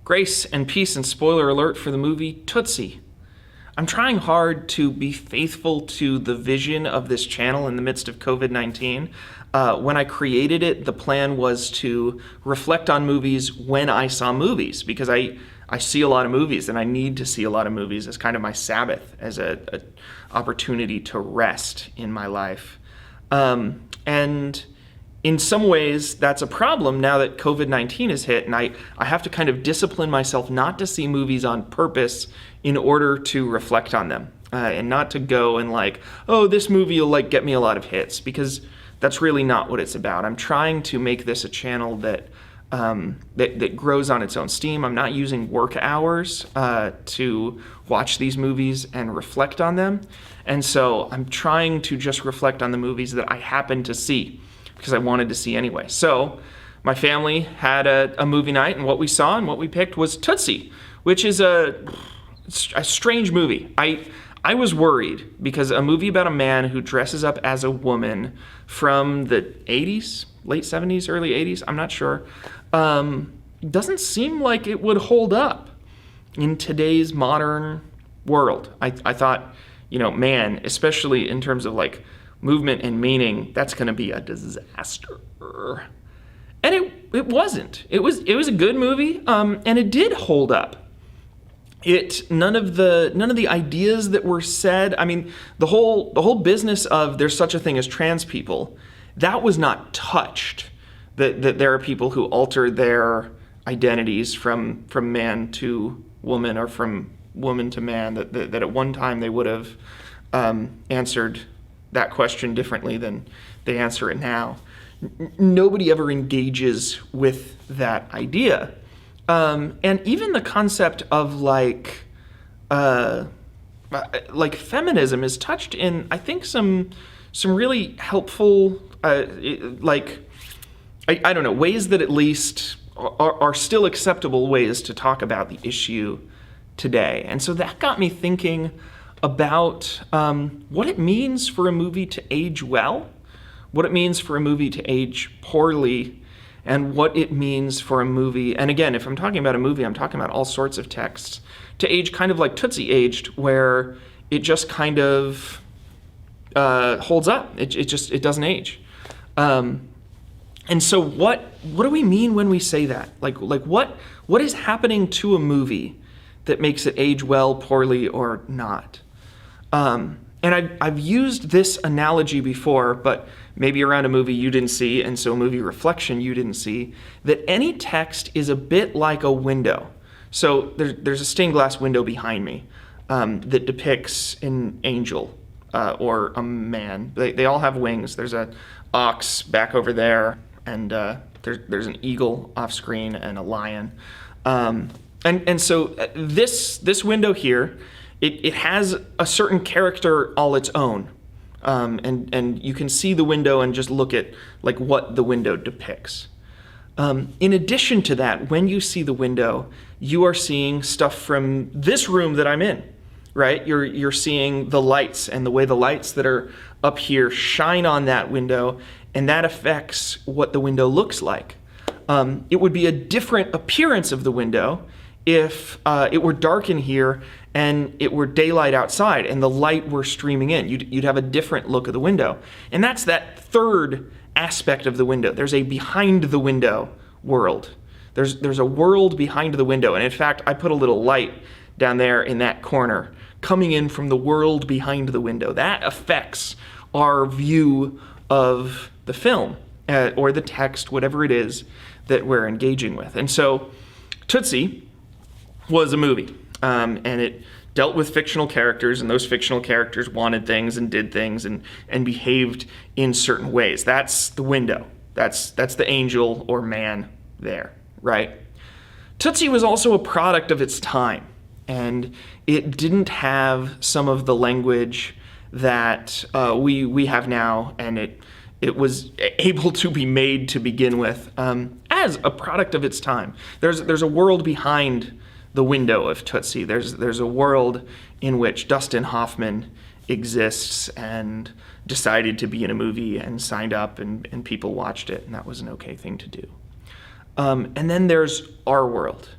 Grace and peace and spoiler alert for the movie Tootsie. I'm trying hard to be faithful to the vision of this channel in the midst of COVID-19. When I created it, the plan was to reflect on movies when I saw movies, because I see a lot of movies and I need to see a lot of movies as kind of my Sabbath, as a opportunity to rest in my life. And in some ways, that's a problem now that COVID-19 has hit, and I have to kind of discipline myself not to see movies on purpose in order to reflect on them, and not to go and like, oh, this movie will like get me a lot of hits, because that's really not what it's about. I'm trying to make this a channel that grows on its own steam. I'm not using work hours to watch these movies and reflect on them, and so I'm trying to just reflect on the movies that I happen to see, because I wanted to see anyway. So my family had a movie night, and what we saw and what we picked was Tootsie, which is a strange movie. I was worried because a movie about a man who dresses up as a woman from the 80s, late 70s, early 80s, I'm not sure, doesn't seem like it would hold up in today's modern world. I thought, man, especially in terms of like movement and meaning, that's going to be a disaster. And it wasn't. It was a good movie, and it did hold up. None of the ideas that were said. I mean, the whole business of there's such a thing as trans people, that was not touched. That there are people who alter their identities from man to woman, or from woman to man. That at one time they would have answered that question differently than they answer it now. Nobody ever engages with that idea. And even the concept of like feminism is touched in, I think, some really helpful, I don't know, ways that at least are still acceptable ways to talk about the issue today. And so that got me thinking about what it means for a movie to age well, what it means for a movie to age poorly, and what it means for a movie, and again, if I'm talking about a movie, I'm talking about all sorts of texts, to age kind of like Tootsie aged, where it just kind of holds up. It doesn't age. And so what do we mean when we say that? Like what is happening to a movie that makes it age well, poorly, or not? And I've used this analogy before, but maybe around a movie you didn't see, and so a movie reflection you didn't see, that any text is a bit like a window. So there's a stained glass window behind me that depicts an angel or a man. They all have wings. There's an ox back over there, and there's an eagle off screen, and a lion. And so this window here, it has a certain character all its own. And you can see the window and just look at like what the window depicts. In addition to that, when you see the window, you are seeing stuff from this room that I'm in, right? You're seeing the lights and the way the lights that are up here shine on that window, and that affects what the window looks like. It would be a different appearance of the window if it were dark in here and it were daylight outside and the light were streaming in. You'd have a different look of the window. And that's that third aspect of the window. There's a behind the window world. There's a world behind the window. And in fact, I put a little light down there in that corner coming in from the world behind the window. That affects our view of the film or the text, whatever it is that we're engaging with. And so Tootsie was a movie, and it dealt with fictional characters, and those fictional characters wanted things and did things and behaved in certain ways. That's the window. That's the angel or man there, right? Tootsie was also a product of its time, and it didn't have some of the language that we have now, and it was able to be made to begin with as a product of its time. There's a world behind the window of Tootsie. There's a world in which Dustin Hoffman exists and decided to be in a movie and signed up, and people watched it, and that was an okay thing to do. And then there's our world.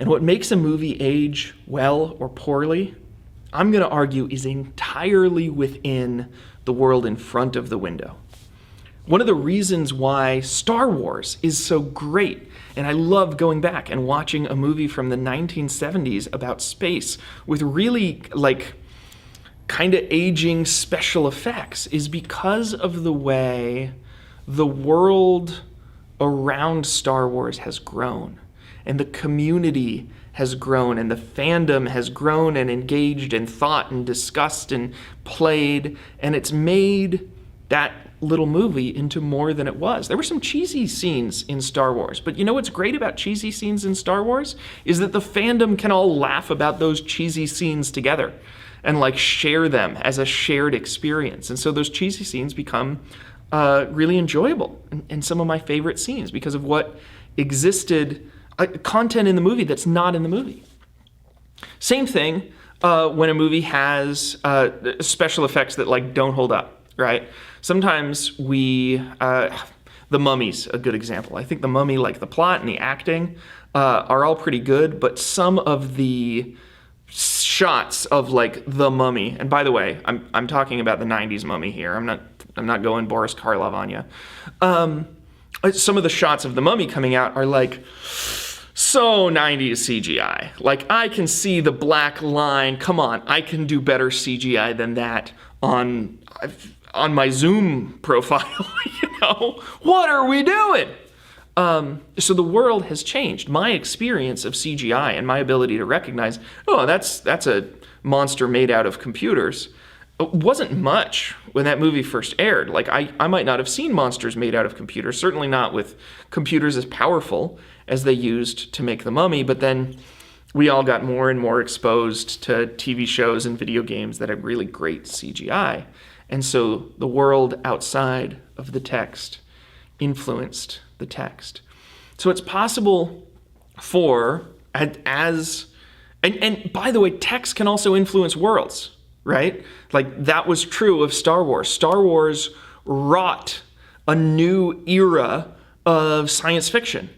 And what makes a movie age well or poorly, I'm going to argue, is entirely within the world in front of the window. One of the reasons why Star Wars is so great, and I love going back and watching a movie from the 1970s about space with really kind of aging special effects, is because of the way the world around Star Wars has grown, and the community has grown, and the fandom has grown and engaged and thought and discussed and played, and it's made that little movie into more than it was. There were some cheesy scenes in Star Wars, but you know what's great about cheesy scenes in Star Wars is that the fandom can all laugh about those cheesy scenes together and share them as a shared experience. And so those cheesy scenes become really enjoyable and some of my favorite scenes because of what existed, content in the movie that's not in the movie. Same thing when a movie has special effects that don't hold up, right? Sometimes The Mummy's a good example. I think The Mummy, the plot and the acting are all pretty good, but some of the shots of The Mummy, and by the way, I'm talking about the 90s Mummy here. I'm not going Boris Karloff on you. Some of the shots of The Mummy coming out are so 90s CGI. I can see the black line. Come on, I can do better CGI than that on my Zoom profile. What are we doing? So the world has changed. My experience of CGI and my ability to recognize, that's a monster made out of computers, wasn't much when that movie first aired. I might not have seen monsters made out of computers, certainly not with computers as powerful as they used to make The Mummy, but then we all got more and more exposed to TV shows and video games that had really great CGI. And so the world outside of the text influenced the text. So it's possible for, and by the way, text can also influence worlds, right? That was true of Star Wars. Star Wars wrought a new era of science fiction.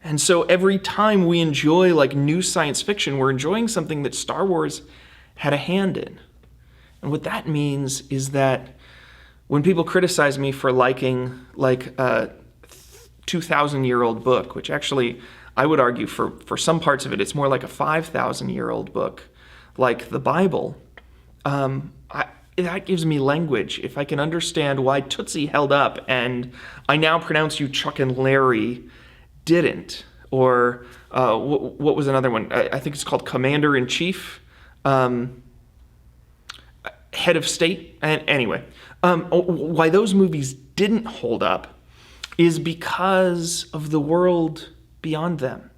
And so every time we enjoy new science fiction, we're enjoying something that Star Wars had a hand in. And what that means is that when people criticize me for liking a 2,000-year-old book, which actually I would argue for some parts of it, it's more like a 5,000-year-old book, like the Bible, that gives me language. If I can understand why Tootsie held up and I now pronounce you Chuck and Larry didn't, or what was another one? I think it's called Commander-in-Chief, Head of State. And anyway, why those movies didn't hold up is because of the world beyond them.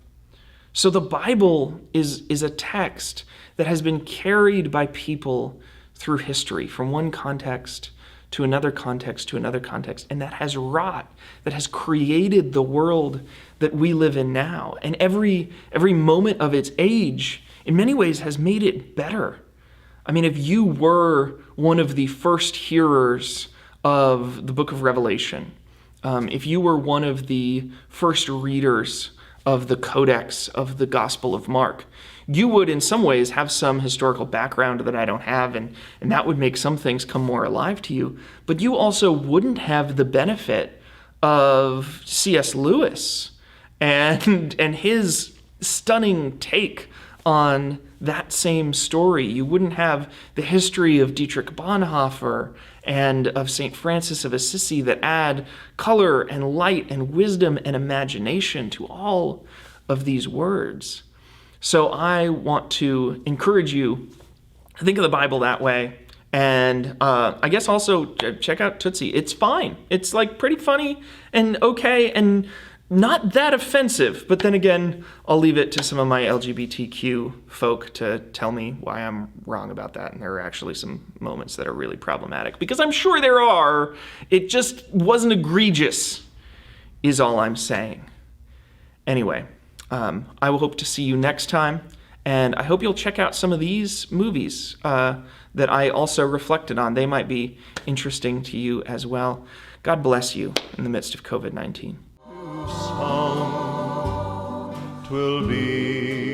So the Bible is a text that has been carried by people through history from one context to another context to another context, and that has wrought, that has created the world that we live in now. And every moment of its age, in many ways, has made it better. I mean, if you were one of the first hearers of the book of Revelation, if you were one of the first readers of the Codex of the Gospel of Mark, you would in some ways have some historical background that I don't have, and that would make some things come more alive to you. But you also wouldn't have the benefit of C.S. Lewis and his stunning take on that same story. You wouldn't have the history of Dietrich Bonhoeffer and of St. Francis of Assisi that add color and light and wisdom and imagination to all of these words. So I want to encourage you to think of the Bible that way. And I guess also check out Tootsie. It's fine. It's pretty funny and okay and not that offensive. But then again, I'll leave it to some of my LGBTQ folk to tell me why I'm wrong about that. And there are actually some moments that are really problematic, because I'm sure there are. It just wasn't egregious, is all I'm saying. Anyway, I will hope to see you next time. And I hope you'll check out some of these movies that I also reflected on. They might be interesting to you as well. God bless you in the midst of COVID-19. Song 'twill be